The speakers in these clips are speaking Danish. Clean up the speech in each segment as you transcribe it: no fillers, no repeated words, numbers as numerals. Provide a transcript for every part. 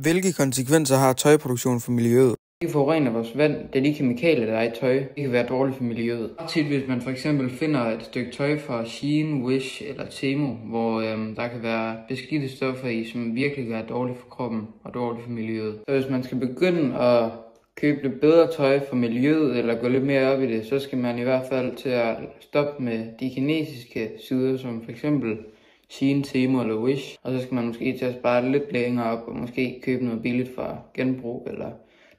Hvilke konsekvenser har tøjproduktion for miljøet? Det forurener vores vand, da de kemikalier, der er i tøj, det kan være dårligt for miljøet. Tit hvis man for eksempel finder et stykke tøj fra Shein, Wish eller Temu, hvor der kan være beskidte stoffer i, som virkelig kan være dårligt for kroppen og dårligt for miljøet. Så hvis man skal begynde at købe lidt bedre tøj for miljøet, eller gå lidt mere op i det, så skal man i hvert fald til at stoppe med de kinesiske sider, som for eksempel Shein, Temu eller Wish. Og så skal man måske til at spare lidt længere op, og måske købe noget billigt fra genbrug eller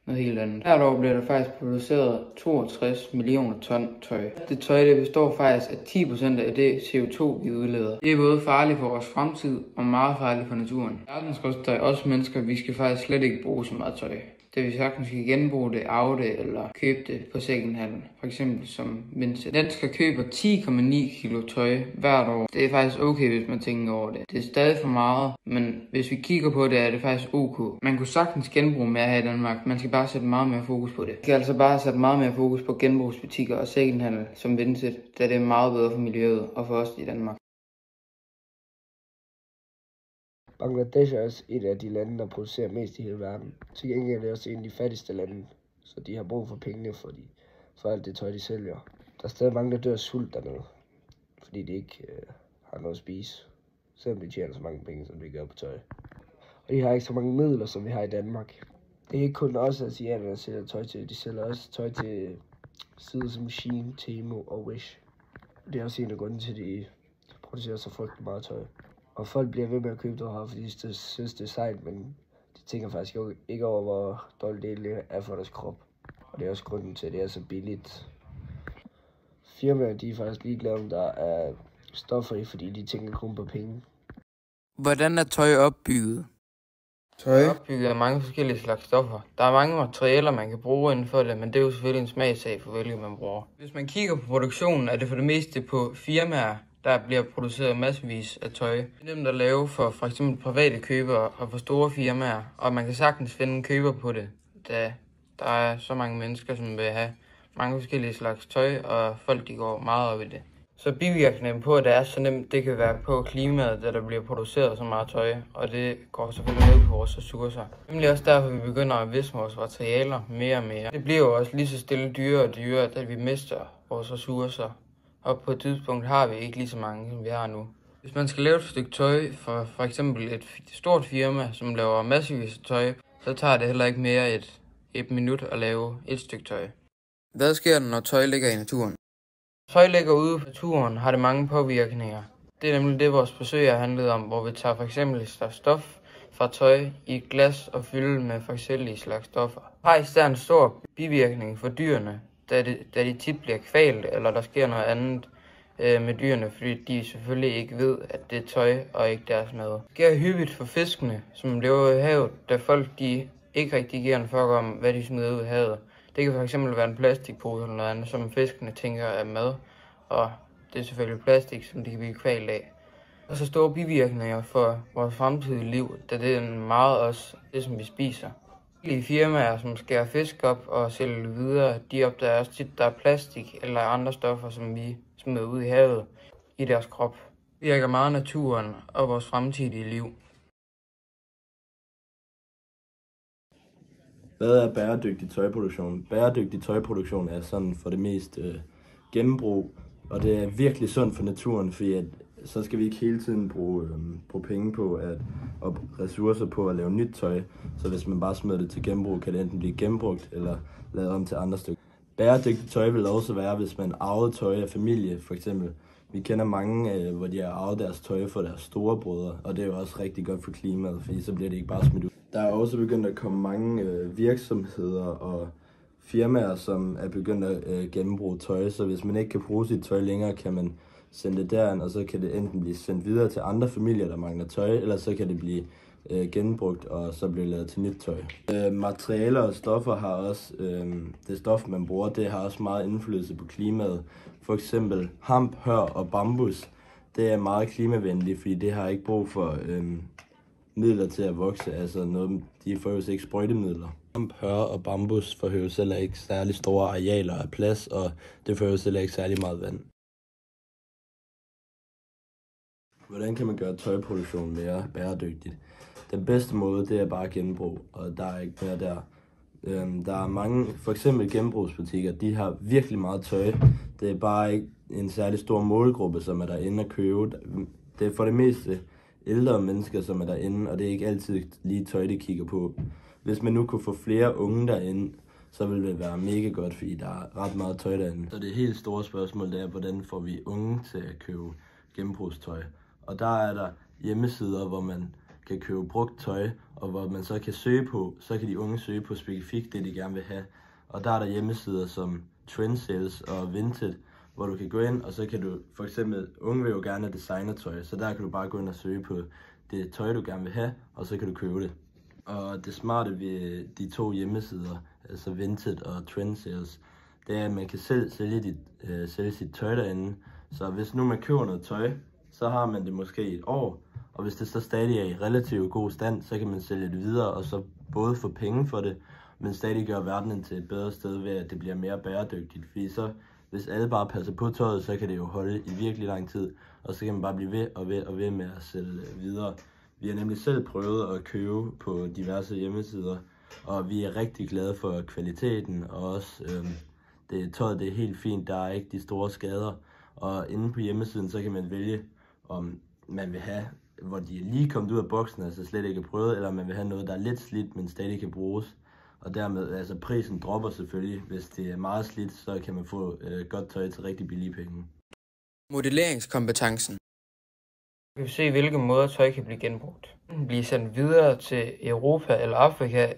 noget helt andet. Hvert år bliver der faktisk produceret 62 millioner ton tøj. Det tøj, det består faktisk af 10% af det CO2, vi udleder. Det er både farligt for vores fremtid og meget farligt for naturen. Der er også mennesker, vi skal faktisk slet ikke bruge så meget tøj. Det vil sagtens skal genbruge det, arve det eller købe det på secondhand. For eksempel som Vinted. Danskere køber 10,9 kilo tøj hvert år. Det er faktisk okay, hvis man tænker over det. Det er stadig for meget, men hvis vi kigger på det, er det faktisk ok. Man kunne sagtens genbruge mere her i Danmark. Man skal bare sætte meget mere fokus på det. Man skal altså bare sætte meget mere fokus på genbrugsbutikker og secondhand som Vinted, da det er meget bedre for miljøet og for os i Danmark. Bangladesh er også et af de lande, der producerer mest i hele verden. Til gengæld er det også en af de fattigste lande, så de har brug for pengene for alt det tøj, de sælger. Der er stadig mange, der dør af sult dernede, fordi de ikke har noget at spise, selvom de tjener så mange penge, som de gør på tøj. Og de har ikke så mange midler, som vi har i Danmark. Det er ikke kun os asiater, der sælger tøj til. De sælger også tøj til sider som Shein, Temu og Wish. Det er også en af grundene til, at de producerer så frygtelig meget tøj. Og folk bliver ved med at købe det her, fordi de synes, det er sejt, men de tænker faktisk ikke over, hvor dårligt det er for deres krop. Og det er også grunden til, at det er så billigt. Firmaer, de er faktisk ligeglade, om der er stoffer i, fordi de tænker kun på penge. Hvordan er tøj opbygget? Tøj er opbygget af mange forskellige slags stoffer. Der er mange materialer, man kan bruge inden for det, men det er jo selvfølgelig en smagssag for, hvilket man bruger. Hvis man kigger på produktionen, er det for det meste på firmaer, der bliver produceret massevis af tøj. Det er nemt at lave for eksempel private købere og for store firmaer, og man kan sagtens finde en køber på det, da der er så mange mennesker, som vil have mange forskellige slags tøj, og folk de går meget op i det. Så bivirkningen på, at det er så nemt, det kan være på klimaet, da der bliver produceret så meget tøj, og det går selvfølgelig ned på vores ressourcer. Det er også derfor, vi begynder at visne vores materialer mere og mere. Det bliver jo også lige så stille dyrere og dyrere, da vi mister vores ressourcer. Og på et tidspunkt har vi ikke lige så mange, som vi har nu. Hvis man skal lave et stykke tøj for eksempel et stort firma, som laver massevis af tøj, så tager det heller ikke mere et minut at lave et stykke tøj. Hvad sker der, når tøj ligger i naturen? Tøj ligger ude på naturen, har det mange påvirkninger. Det er nemlig det, vores besøg har handlet om, hvor vi tager for eksempel et slags stof fra tøj i et glas og fylder med forskellige slags stoffer. Faktisk er en stor bivirkning for dyrene, da de tit bliver kvalt, eller der sker noget andet med dyrene, fordi de selvfølgelig ikke ved, at det er tøj og ikke deres mad. Det sker hyppigt for fiskene, som lever i havet, da folk de ikke rigtig giver en fuck om, hvad de smider ud i havet. Det kan fx være en plastikpose eller noget andet, som fiskene tænker er mad, og det er selvfølgelig plastik, som de kan blive kvalt af. Og så store bivirkninger for vores fremtidige liv, da det er meget også det, som vi spiser. De firmaer, som skærer fisk op og sælger det videre, de opdager også tit, der er plastik eller andre stoffer, som vi smider ud i havet i deres krop. Det virker meget naturen og vores fremtidige liv. Hvad er bæredygtig tøjproduktion? Bæredygtig tøjproduktion er sådan for det meste genbrug, og det er virkelig sundt for naturen, fordi at, så skal vi ikke hele tiden bruge penge på og ressourcer på at lave nyt tøj. Så hvis man bare smider det til genbrug, kan det enten blive genbrugt eller lavet om til andre stykker. Bæredygtigt tøj vil også være, hvis man arver tøj af familie, for eksempel. Vi kender mange, hvor de har arvet deres tøj for deres store brødre, og det er jo også rigtig godt for klimaet, fordi så bliver det ikke bare smidt ud. Der er også begyndt at komme mange virksomheder og firmaer, som er begyndt at genbruge tøj, så hvis man ikke kan bruge sit tøj længere, kan man sende det derind, og så kan det enten blive sendt videre til andre familier, der mangler tøj, eller så kan det blive genbrugt, og så bliver lavet til nyt tøj. Materialer og stoffer har også, det stof man bruger, det har også meget indflydelse på klimaet. For eksempel hamp, hør og bambus, det er meget klimavenligt, fordi det har ikke brug for midler til at vokse, altså noget, de får jo ikke sprøjtemidler. Hamp, hør og bambus forhøves heller ikke særlig store arealer af plads, og det forhøves heller ikke særlig meget vand. Hvordan kan man gøre tøjproduktion mere bæredygtigt? Den bedste måde, det er bare genbrug, og der er ikke mere der. Der er mange, for eksempel genbrugsbutikker, de har virkelig meget tøj. Det er bare ikke en særlig stor målgruppe, som er derinde at købe. Det er for det meste ældre mennesker, som er derinde, og det er ikke altid lige tøj, de kigger på. Hvis man nu kunne få flere unge derinde, så ville det være mega godt, fordi der er ret meget tøj derinde. Så det helt store spørgsmål, det er, hvordan får vi unge til at købe genbrugstøj. Og der er der hjemmesider, hvor man kan købe brugt tøj, og hvor man så kan søge på, så kan de unge søge på specifikt det, de gerne vil have. Og der er der hjemmesider som Trendsales og Vinted, hvor du kan gå ind, og så kan du, for eksempel, unge vil jo gerne have designertøj, så der kan du bare gå ind og søge på det tøj, du gerne vil have, og så kan du købe det. Og det smarte ved de to hjemmesider, altså Vinted og Trendsales, det er, at man kan selv sælge sit tøj derinde. Så hvis nu man køber noget tøj, så har man det måske i et år, og hvis det så stadig er i relativt god stand, så kan man sælge det videre, og så både få penge for det, men stadig gøre verdenen til et bedre sted ved, at det bliver mere bæredygtigt. Fordi så, hvis alle bare passer på tøjet, så kan det jo holde i virkelig lang tid, og så kan man bare blive ved med at sælge videre. Vi har nemlig selv prøvet at købe på diverse hjemmesider, og vi er rigtig glade for kvaliteten, og også tøjet det er helt fint, der er ikke de store skader. Og inde på hjemmesiden, så kan man vælge, om man vil have, hvor de er lige kommet ud af boksen, altså slet ikke er prøvet, eller man vil have noget, der er lidt slidt, men stadig kan bruges. Og dermed, altså prisen dropper selvfølgelig. Hvis det er meget slidt, så kan man få godt tøj til rigtig billige penge. Modelleringskompetencen. Vi kan se, hvilke måder tøj kan blive genbrugt. Blive sendt videre til Europa eller Afrika,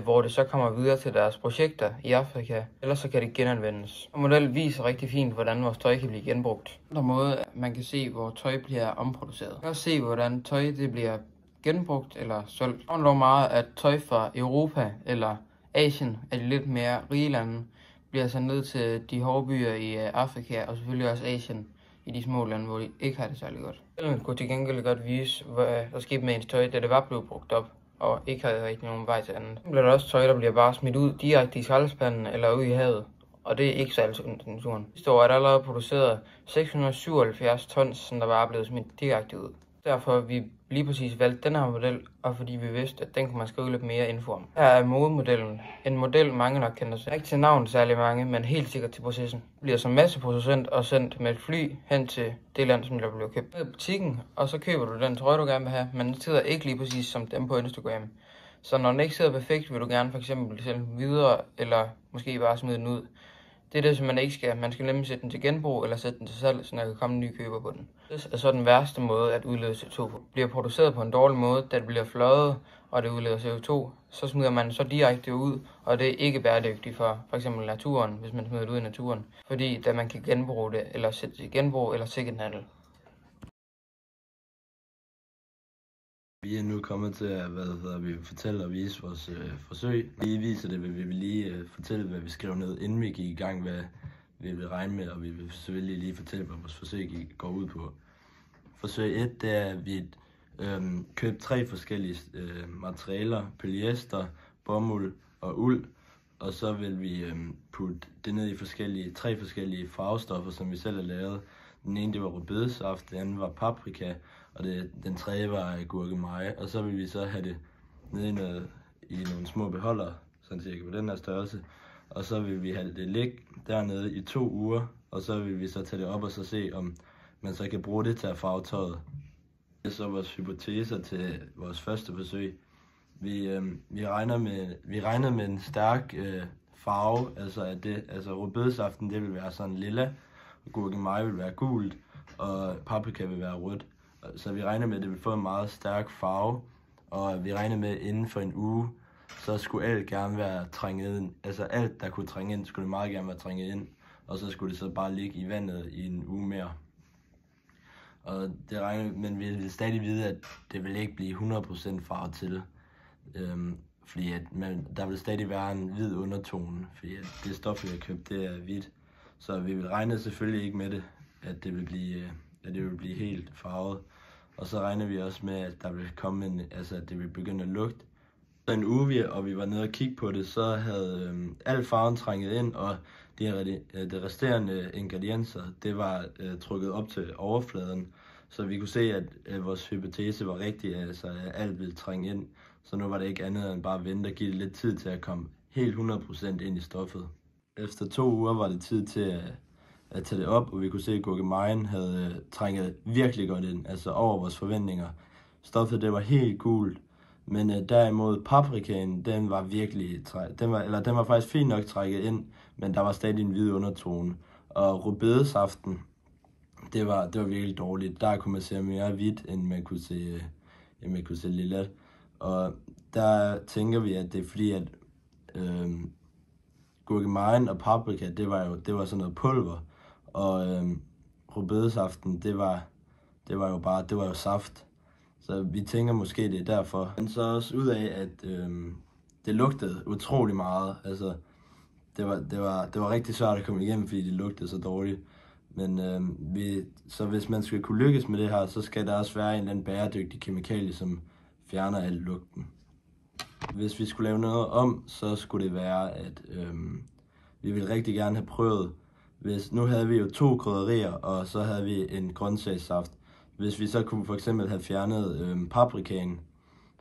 hvor det så kommer videre til deres projekter i Afrika, eller så kan det genanvendes. Og modellen viser rigtig fint, hvordan vores tøj kan blive genbrugt. Der er måde, man kan se, hvor tøj bliver omproduceret. Man kan også se, hvordan tøj det bliver genbrugt eller solgt. Det handler meget, at tøj fra Europa eller Asien, af de lidt mere rige lande, bliver sendt ned til de hårde byer i Afrika og selvfølgelig også Asien, i de små lande, hvor de ikke har det særlig godt. Modellen kunne til gengæld godt vise, hvad der skete med ens tøj, da det var blevet brugt op og ikke havde rigtig nogen vej til andet. Så bliver der også tøj, der bliver bare smidt ud direkte i skraldespanden eller ud i havet, og det er ikke særlig sundt i naturen. Det står, at der allerede produceret 677 tons, som der bare er blevet smidt direkte ud. Derfor har vi lige præcis valgt den her model, og fordi vi vidste, at den kunne man skrive lidt mere info om. Her er modemodellen. En model, mange nok kender til. Ikke til navn særlig mange, men helt sikkert til processen. Det bliver som masseproducent og sendt med et fly hen til det land, som der bliver købt. I butikken, og så køber du den trøje, du gerne vil have, men den sidder ikke lige præcis som dem på Instagram. Så når den ikke sidder perfekt, vil du gerne for eksempel sælge den videre, eller måske bare smide den ud. Det er det, som man ikke skal. Man skal nemlig sætte den til genbrug eller sætte den til salg, så der kan komme nye køber på den. Det er så den værste måde at udlede CO2 på. Bliver produceret på en dårlig måde, da det bliver fløjet, og det udleder CO2, så smider man så direkte ud, og det er ikke bæredygtigt for eksempel naturen, hvis man smider det ud i naturen. Fordi da man kan genbruge det, eller sætte det til genbrug, eller secondhandel. Vi er nu kommet til at vi vil fortælle og vise vores forsøg. Vi viser det, vi vil lige fortælle, hvad vi skrev ned, inden vi gik i gang, hvad vi vil regne med, og vi vil selvfølgelig lige fortælle, hvad vores forsøg går ud på. Forsøg 1, det er, at vi købte 3 forskellige materialer, polyester, bomuld og uld, og så vil vi putte det ned i 3 forskellige farvestoffer, som vi selv har lavet. Den ene, det var rødbedesaft, den anden var paprika, og den tredje var gurkemeje. Og så vil vi så have det nede i nogle små beholdere, sådan cirka på den her størrelse. Og så vil vi have det ligge dernede i 2 uger, og så vil vi så tage det op og så se, om man så kan bruge det til at farve tøjet. Det er så vores hypoteser til vores første forsøg. Vi regner med en stærk farve, altså rødbedesaften, det vil være sådan lilla, gurkemeje vil være gult, og paprika vil være rødt. Så vi regner med, at det vil få en meget stærk farve, og vi regner med, at inden for en uge, så skulle alt gerne være trænget ind. Altså alt, der kunne trænge ind, skulle det meget gerne være trænget ind, og så skulle det så bare ligge i vandet i en uge mere. Og men vi vil stadig vide, at det vil ikke blive 100% farve til, fordi der vil stadig være en hvid undertone, fordi det stof, vi har købt, det er hvidt. Så vi vil regne selvfølgelig ikke med det, at det vil blive helt farvet. Og så regner vi også med, at der vil komme at det vil begynde at lugte. Så en uge, og vi var nede og kigge på det, så havde al farven trænget ind, og de resterende ingredienser, det var trykket op til overfladen. Så vi kunne se, at vores hypotese var rigtig, altså at alt ville trænge ind. Så nu var det ikke andet end bare at vente og give det lidt tid til at komme helt 100% ind i stoffet. Efter 2 uger var det tid til at tage det op, og vi kunne se, at gurkemejen havde trænget virkelig godt ind, altså over vores forventninger. Stoffet det var helt gult, men derimod paprikaen, den var faktisk fint nok trækket ind, men der var stadig en hvid undertone. Og rødbedesaften, det var virkelig dårligt. Der kunne man se mere hvidt, end man kunne se lilla. Og der tænker vi, at det er fordi, at gurkemejen og paprika, det var sådan noget pulver. Og rødbedesaften, det var jo saft. Så vi tænker måske, det er derfor. Men så også ud af, at det lugtede utrolig meget. Altså, det var rigtig svært at komme igennem, fordi det lugtede så dårligt. Men så hvis man skal kunne lykkes med det her, så skal der også være en eller anden bæredygtig kemikalie, som fjerner al lugten. Hvis vi skulle lave noget om, så skulle det være, at vi ville rigtig gerne have prøvet. Nu havde vi jo 2 krydderier, og så havde vi en grøntsagssaft. Hvis vi så kunne for eksempel have fjernet paprikaen,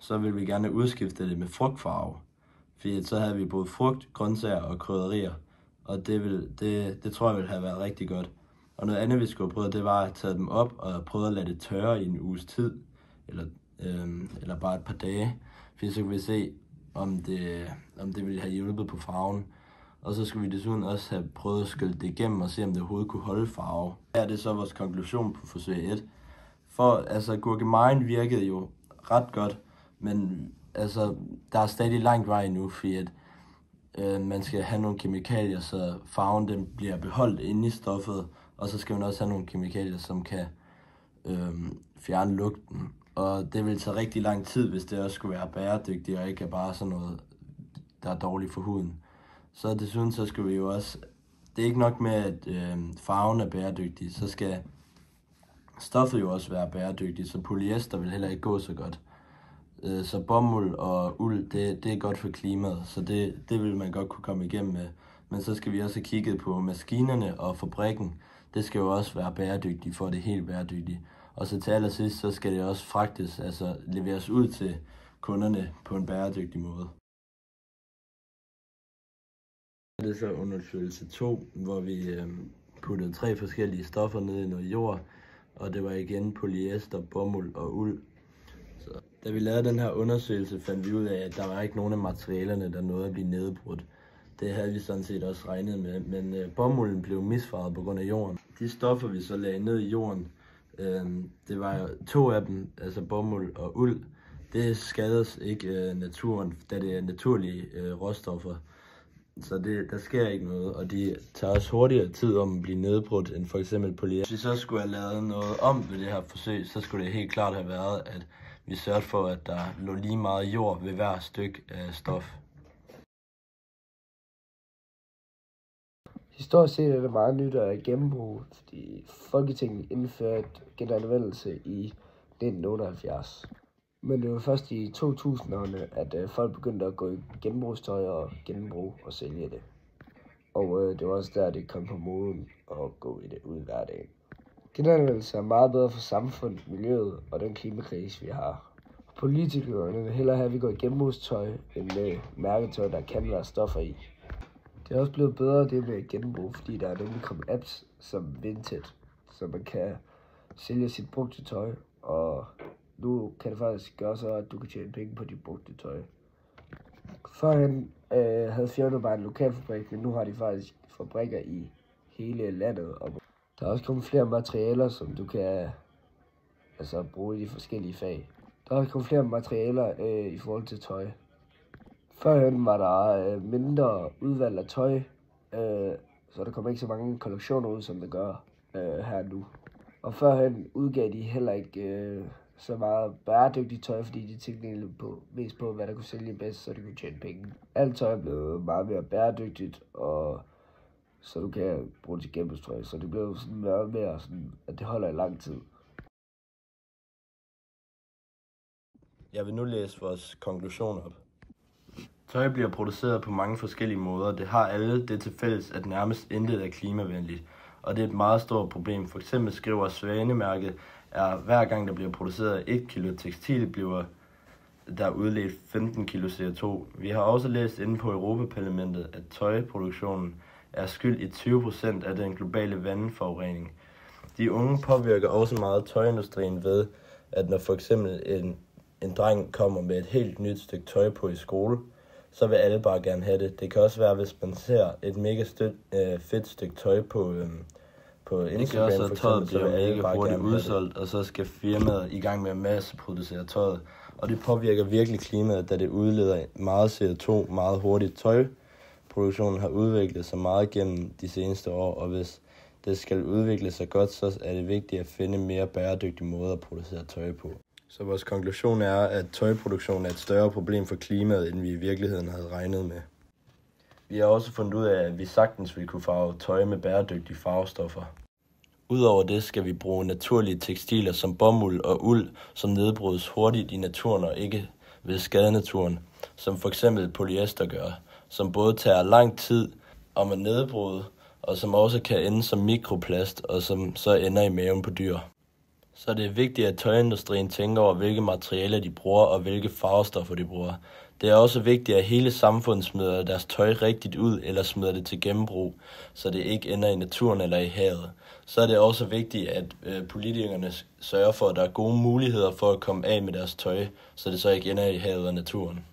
så ville vi gerne udskifte det med frugtfarve. Fordi så havde vi både frugt, grøntsager og krydderier. Og det tror jeg ville have været rigtig godt. Og noget andet vi skulle have prøvet, det var at tage dem op og prøve at lade det tørre i en uges tid. Eller bare et par dage. Fordi så kunne vi se, om det ville have hjulpet på farven. Og så skulle vi desuden også have prøvet at skylle det igennem og se, om det overhovedet kunne holde farve. Her er det så vores konklusion på forsøg 1. For altså, gurkemejen virkede jo ret godt, men altså, der er stadig langt vej endnu, fordi at man skal have nogle kemikalier, så farven den bliver beholdt inde i stoffet, og så skal man også have nogle kemikalier, som kan fjerne lugten. Og det vil tage rigtig lang tid, hvis det også skulle være bæredygtigt, og ikke bare sådan noget, der er dårligt for huden. Så desuden så skal vi jo også, det er ikke nok med, at farven er bæredygtig, så skal stoffet jo også være bæredygtigt, så polyester vil heller ikke gå så godt. Så bomuld og uld, det er godt for klimaet, så det vil man godt kunne komme igennem med. Men så skal vi også have kigget på maskinerne og fabrikken. Det skal jo også være bæredygtigt, for det er helt bæredygtigt. Og så til allersidst, så skal det også fragtes, altså leveres ud til kunderne på en bæredygtig måde. Det er så undersøgelse 2, hvor vi puttede 3 forskellige stoffer ned i noget jord, og det var igen polyester, bomuld og uld. Så da vi lavede den her undersøgelse, fandt vi ud af, at der var ikke nogen af materialerne, der nåede at blive nedbrudt. Det havde vi sådan set også regnet med, men bomulden blev misfarvet på grund af jorden. De stoffer, vi så lagde ned i jorden, det var jo 2 af dem, altså bomuld og uld. Det skades ikke naturen, da det er naturlige råstoffer. Så der sker ikke noget, og de tager også hurtigere tid om at blive nedbrudt end for eksempel polyester. Hvis vi så skulle have lavet noget om ved det her forsøg, så skulle det helt klart have været, at vi sørgede for, at der lå lige meget jord ved hver stykke af stof. Historisk set er det meget nyt at gennembrug, fordi Folketinget indførte genanvendelse i 1978. Men det var først i 2000'erne, at folk begyndte at gå i genbrugstøj og genbruge og sælge det. Og det var også der, det kom på moden at gå i det ud i hverdagen. Genanvendelse er meget bedre for samfundet, miljøet og den klimakrise, vi har. Politikerne vil hellere have, at vi går i genbrugstøj end med mærketøj, der kan være stoffer i. Det er også blevet bedre det med genbrug, fordi der er nemlig kommet apps som Vinted, så man kan sælge sit brugte tøj, og nu kan det faktisk gøre så, at du kan tjene penge på dit brugte tøj. Førhen havde firmaet bare en lokalfabrik, men nu har de faktisk fabrikker i hele landet. Og der er også kommet flere materialer, som du kan bruge i de forskellige fag. Der er også kommet flere materialer i forhold til tøj. Førhen var der mindre udvalg af tøj, så der kom ikke så mange kollektioner ud, som der gør her nu. Og førhen udgav de heller ikke så meget bæredygtigt tøj, fordi de tænkte mest på, hvad der kunne sælge bedst, så de kunne tjene penge. Alt tøj er blevet meget mere bæredygtigt, og så du kan bruge det til genbrugstøj, så det blev sådan mere sådan, at det holder i lang tid. Jeg vil nu læse vores konklusion op. Tøj bliver produceret på mange forskellige måder. Det har alle det til fælles, at nærmest intet er klimavenligt. Og det er et meget stort problem. For eksempel skriver Svanemærket, er, hver gang der bliver produceret 1 kilo tekstil, bliver der udledt 15 kilo CO2. Vi har også læst inde på Europaparlamentet, at tøjproduktionen er skyld i 20% af den globale vandforurening. De unge påvirker også meget tøjindustrien ved, at når for eksempel en dreng kommer med et helt nyt stykke tøj på i skole, så vil alle bare gerne have det. Det kan også være, hvis man ser et mega fedt stykke tøj på Instagram, det gør så, at tøjet bliver mega hurtigt udsolgt, og så skal firmaet i gang med at masseproducere tøjet. Og det påvirker virkelig klimaet, da det udleder meget CO2 meget hurtigt. Tøjproduktionen har udviklet sig meget gennem de seneste år, og hvis det skal udvikle sig godt, så er det vigtigt at finde mere bæredygtige måder at producere tøj på. Så vores konklusion er, at tøjproduktion er et større problem for klimaet, end vi i virkeligheden havde regnet med. Vi har også fundet ud af, at vi sagtens vil kunne farve tøj med bæredygtige farvestoffer. Udover det skal vi bruge naturlige tekstiler som bomuld og uld, som nedbrydes hurtigt i naturen og ikke vil skade naturen, som for eksempel polyester gør, som både tager lang tid om at nedbryde, og som også kan ende som mikroplast, og som så ender i maven på dyr. Så det er vigtigt, at tøjindustrien tænker over, hvilke materialer de bruger, og hvilke farvestoffer de bruger. Det er også vigtigt, at hele samfundet smider deres tøj rigtigt ud, eller smider det til genbrug, så det ikke ender i naturen eller i havet. Så er det også vigtigt, at politikerne sørger for, at der er gode muligheder for at komme af med deres tøj, så det så ikke ender i havet og naturen.